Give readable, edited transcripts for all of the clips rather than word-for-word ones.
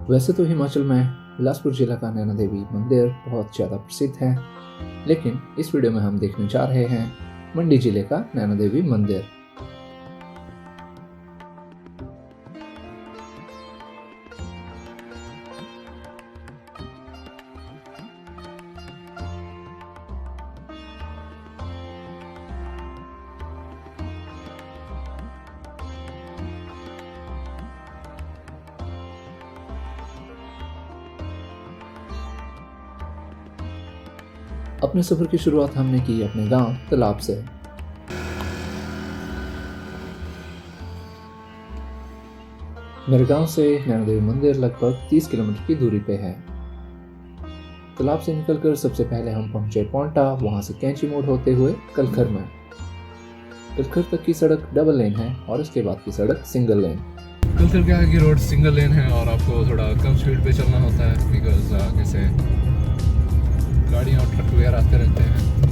वैसे तो हिमाचल में बिलासपुर जिला का नैना देवी मंदिर बहुत ज़्यादा प्रसिद्ध है, लेकिन इस वीडियो में हम देखने जा रहे हैं मंडी जिले का नैना देवी मंदिर। अपने सफर की शुरुआत हमने की अपने गांव तालाब से। मेरे गांव से नैना देवी मंदिर लगभग 30 किलोमीटर की दूरी पे है। तालाब से निकलकर सबसे पहले हम पहुंचे पौंटा, वहां से कैंची मोड़ होते हुए कलखर में। कलखर तक की सड़क डबल लेन है और इसके बाद की सड़क सिंगल लेन। कलखर के आगे की रोड सिंगल लेन है और आपको थोड़ा कम स्पीड पे चलना होता है बिकॉज आगे से गाड़ियाँ और ट्रक वगैरह आते रहते हैं।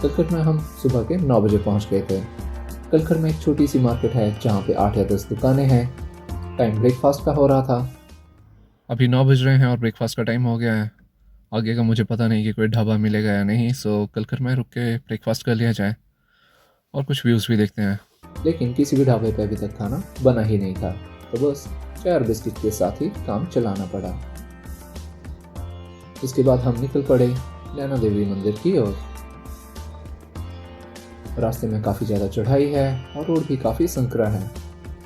कलखर में हम सुबह के 9 बजे पहुंच गए थे। कलखर में एक छोटी सी मार्केट है जहाँ पे 8 या 10 दुकानें हैं। टाइम ब्रेकफास्ट का हो रहा था। अभी 9 बज रहे हैं और ब्रेकफास्ट का टाइम हो गया है। आगे का मुझे पता नहीं कि कोई ढाबा मिलेगा या नहीं, सो कलखर में रुक के ब्रेकफास्ट कर लिया जाए और कुछ व्यूज़ भी देखते हैं। लेकिन किसी भी ढाबे पे अभी तक खाना बना ही नहीं था, तो बस चाय और बिस्किट के साथ ही काम चलाना पड़ा। इसके बाद हम निकल पड़े नैना देवी मंदिर की ओर। रास्ते में काफ़ी ज़्यादा चढ़ाई है और रोड भी काफ़ी संकरा है।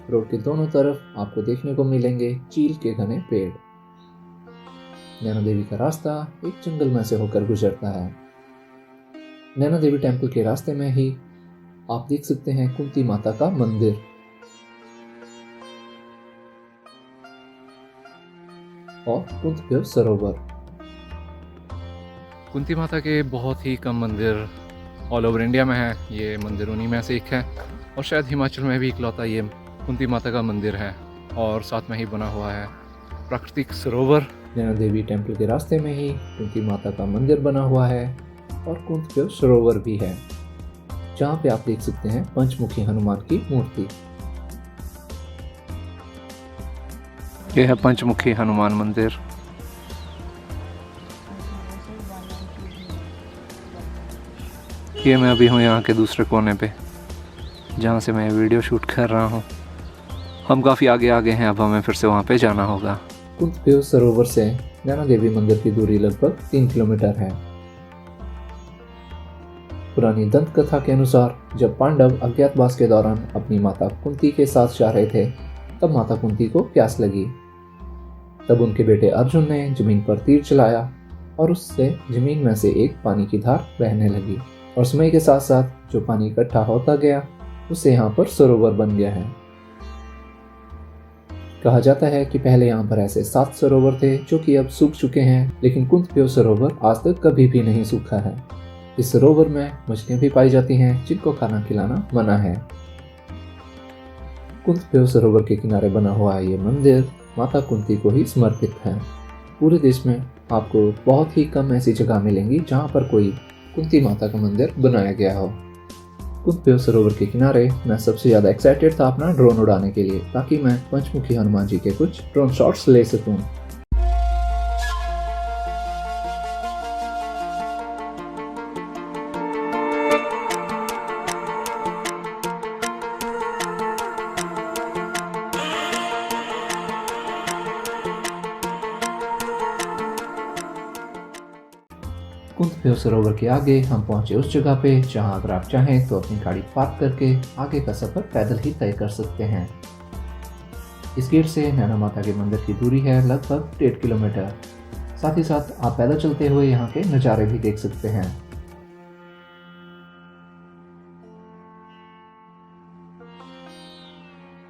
रोड के दोनों तरफ आपको देखने को मिलेंगे चील के घने पेड़। नैना देवी का रास्ता एक जंगल में से होकर गुजरता है। नैना देवी टेम्पल के रास्ते में ही आप देख सकते हैं कुंती माता का मंदिर और कुंतदेव सरोवर। कुंती माता के बहुत ही कम मंदिर ऑल ओवर इंडिया में है। ये मंदिर उन्हीं में से एक है और शायद हिमाचल में भी इकलौता ये कुंती माता का मंदिर है और साथ में ही बना हुआ है प्राकृतिक सरोवर। नैना देवी टेम्पल के रास्ते में ही कुंती माता का मंदिर बना हुआ है और कुंतदेव सरोवर भी है, जहाँ पे आप देख सकते हैं पंचमुखी हनुमान की मूर्ति। यह है पंचमुखी हनुमान मंदिर। ये मैं अभी हूँ यहाँ के दूसरे कोने पे जहाँ से मैं वीडियो शूट कर रहा हूँ। हम काफ़ी आगे आगे हैं, अब हमें फिर से वहाँ पे जाना होगा। कुंतदेव सरोवर से नैना देवी मंदिर की दूरी लगभग 3 किलोमीटर है। पुरानी दंत कथा के अनुसार जब पांडव अज्ञातवास के दौरान अपनी माता कुंती के साथ जा रहे थे, तब माता कुंती को प्यास लगी। तब उनके बेटे अर्जुन ने जमीन पर तीर चलाया और उससे जमीन में से एक पानी की धार बहने लगी और समय के साथ साथ जो पानी इकट्ठा होता गया उससे यहाँ पर सरोवर बन गया है। कहा जाता है कि पहले यहाँ पर ऐसे 7 सरोवर थे जो कि अब सूख चुके हैं, लेकिन कुंतदेव सरोवर आज तक कभी भी नहीं सूखा है। इस सरोवर में मछलियां भी पाई जाती हैं जिनको खाना खिलाना मना है। कुंतदेव सरोवर के किनारे बना हुआ ये मंदिर माता कुंती को ही समर्पित है। पूरे देश में आपको बहुत ही कम ऐसी जगह मिलेंगी जहाँ पर कोई कुंती माता का मंदिर बनाया गया हो। कुंतदेव सरोवर के किनारे मैं सबसे ज़्यादा एक्साइटेड था अपना ड्रोन उड़ाने के लिए, ताकि मैं पंचमुखी हनुमान जी के कुछ ड्रोन शॉट्स ले सकूं। कुंतदेव सरोवर के आगे हम पहुंचे उस जगह पे जहां अगर आप चाहें तो अपनी गाड़ी पार्क करके आगे का सफर पैदल ही तय कर सकते हैं। इस गेट से नैना माता के मंदिर की दूरी है लगभग 1.5 किलोमीटर। साथ ही साथ आप पैदल चलते हुए यहाँ के नज़ारे भी देख सकते हैं।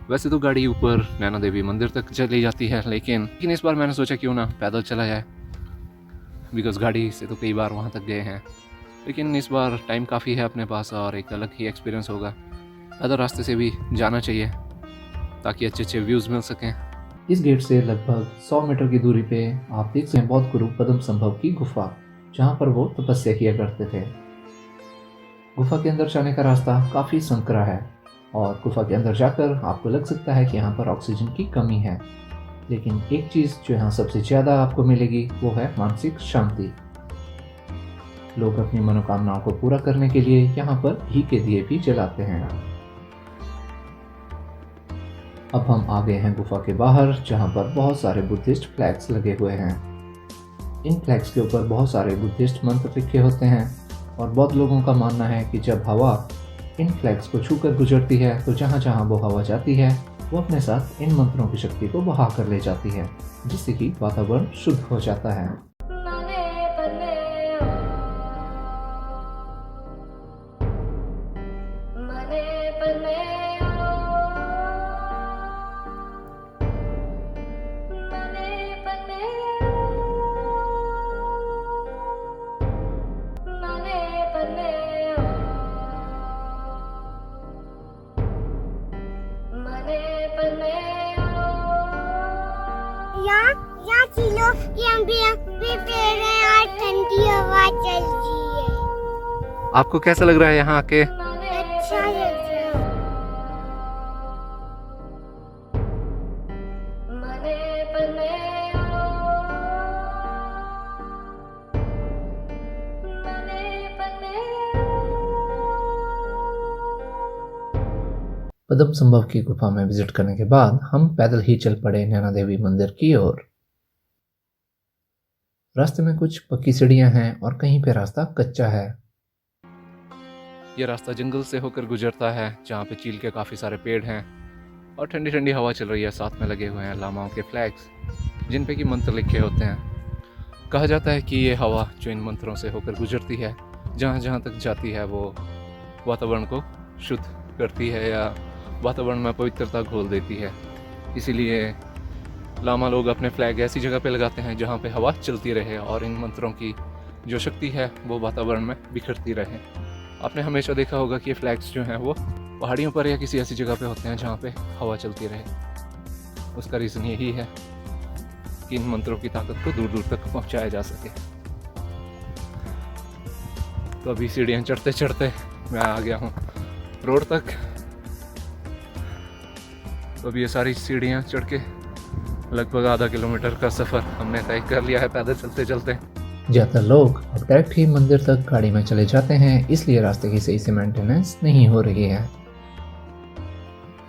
वैसे तो गाड़ी ऊपर नैना देवी मंदिर तक चली जाती है, लेकिन इस बार मैंने सोचा क्यों ना पैदल चला जाए, बिकॉज गाड़ी से तो कई बार वहाँ तक गए हैं, लेकिन इस बार टाइम काफ़ी है अपने पास और एक अलग ही एक्सपीरियंस होगा। पैदल रास्ते से भी जाना चाहिए ताकि अच्छे अच्छे व्यूज़ मिल सकें। इस गेट से लगभग 100 मीटर की दूरी पे आप देख सकते हैं बौद्ध गुरु पद्म संभव की गुफा, जहाँ पर वो तपस्या किया करते थे। गुफा के अंदर जाने का रास्ता काफ़ी संकरा है। और गुफा के अंदर जाकर आपको लग सकता है कि यहाँ पर ऑक्सीजन की कमी है, लेकिन एक चीज़ जो यहाँ सबसे ज़्यादा आपको मिलेगी वो है मानसिक शांति। लोग अपनी मनोकामनाओं को पूरा करने के लिए यहाँ पर घी के दिए भी जलाते हैं। अब हम आ गए हैं गुफा के बाहर, जहाँ पर बहुत सारे बुद्धिस्ट फ्लैग्स लगे हुए हैं। इन फ्लैग्स के ऊपर बहुत सारे बुद्धिस्ट मंत्र लिखे होते हैं और बहुत लोगों का मानना है कि जब हवा इन फ्लैग्स को छूकर गुजरती है तो जहाँ जहाँ वो हवा जाती है वो अपने साथ इन मंत्रों की शक्ति को बहा कर ले जाती है, जिससे कि वातावरण शुद्ध हो जाता है। यहाँ चिलो यहाँ पे पेड़ है और ठंडी हवा चल रही है। आपको कैसा लग रहा है यहाँ आके? अच्छा लग रहा है। पद्म संभव की गुफा में विजिट करने के बाद हम पैदल ही चल पड़े नैना देवी मंदिर की ओर। रास्ते में कुछ पक्की सीढ़ियां हैं और कहीं पे रास्ता कच्चा है। ये रास्ता जंगल से होकर गुजरता है, जहाँ पे चील के काफ़ी सारे पेड़ हैं और ठंडी ठंडी हवा चल रही है। साथ में लगे हुए हैं लामाओं के फ्लैग्स, जिन पे कि मंत्र लिखे होते हैं। कहा जाता है कि ये हवा जो इन मंत्रों से होकर गुजरती है, जहाँ जहाँ तक जाती है वो वातावरण को शुद्ध करती है या वातावरण में पवित्रता घोल देती है। इसीलिए लामा लोग अपने फ्लैग ऐसी जगह पे लगाते हैं जहाँ पे हवा चलती रहे और इन मंत्रों की जो शक्ति है वो वातावरण में बिखरती रहे। आपने हमेशा देखा होगा कि ये फ्लैग्स जो हैं वो पहाड़ियों पर या किसी ऐसी जगह पे होते हैं जहाँ पे हवा चलती रहे। उसका रीज़न यही है कि इन मंत्रों की ताकत को दूर दूर तक पहुँचाया जा सके। तो अभी सीढ़ियाँ चढ़ते चढ़ते मैं आ गया हूँ रोड तक। तो अभी ये सारी सीढ़ियाँ चढ़ के लगभग आधा किलोमीटर का सफ़र हमने तय कर लिया है पैदल चलते चलते। ज़्यादातर लोग अब डायरेक्ट ही मंदिर तक गाड़ी में चले जाते हैं, इसलिए रास्ते की सही से मेंटेनेंस नहीं हो रही है।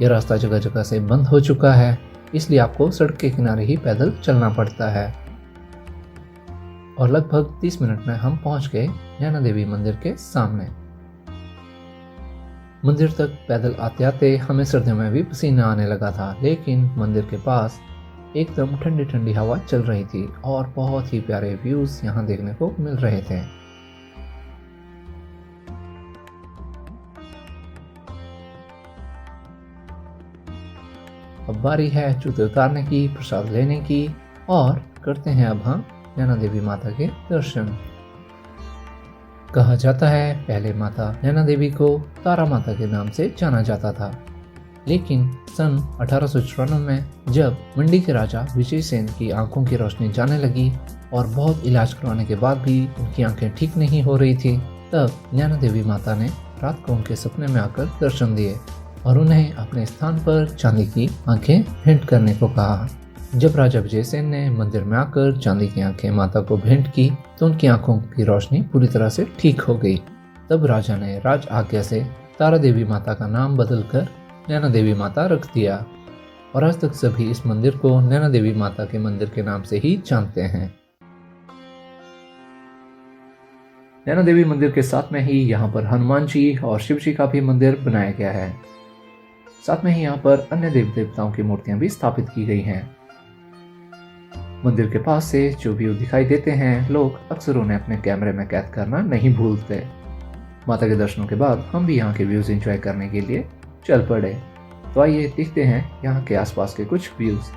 यह रास्ता जगह जगह से बंद हो चुका है, इसलिए आपको सड़क के किनारे ही पैदल चलना पड़ता है। और लगभग 30 मिनट में हम पहुंच गए नैना देवी मंदिर के सामने। मंदिर तक पैदल आते आते हमें सर्दियों में भी पसीना आने लगा था, लेकिन मंदिर के पास एकदम ठंडी ठंडी हवा चल रही थी और बहुत ही प्यारे व्यूज यहाँ देखने को मिल रहे थे। अब बारी है जूते उतारने की, प्रसाद लेने की और करते हैं अब हम नैना देवी माता के दर्शन। कहा जाता है पहले माता नैना देवी को तारा माता के नाम से जाना जाता था, लेकिन सन 1894 में जब मंडी के राजा विजय सेन की आंखों की रोशनी जाने लगी और बहुत इलाज करवाने के बाद भी उनकी आंखें ठीक नहीं हो रही थी, तब नैना देवी माता ने रात को उनके सपने में आकर दर्शन दिए और उन्हें अपने स्थान पर चांदी की आंखें भेंट करने को कहा। जब राजा विजय सेन ने मंदिर में आकर चांदी की आंखें माता को भेंट की तो उनकी आंखों की रोशनी पूरी तरह से ठीक हो गई। तब राजा ने राज आज्ञा से तारा देवी माता का नाम बदलकर नैना देवी माता रख दिया और आज तक सभी इस मंदिर को नैना देवी माता के मंदिर के नाम से ही जानते हैं। नैना देवी मंदिर के साथ में ही यहाँ पर हनुमान जी और शिव जी का भी मंदिर बनाया गया है। साथ में ही यहाँ पर अन्य देवी देवताओं की मूर्तियां भी स्थापित की गई हैं। मंदिर के पास से जो व्यू दिखाई देते हैं, लोग अक्सर उन्हें अपने कैमरे में कैद करना नहीं भूलते। माता के दर्शनों के बाद हम भी यहाँ के व्यूज एंजॉय करने के लिए चल पड़े। तो आइए देखते हैं यहाँ के आसपास के कुछ व्यूज।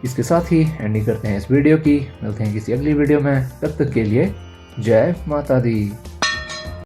इसके साथ ही एंडिंग करते हैं इस वीडियो की। मिलते हैं किसी अगली वीडियो में, तब तक के लिए जय माता दी।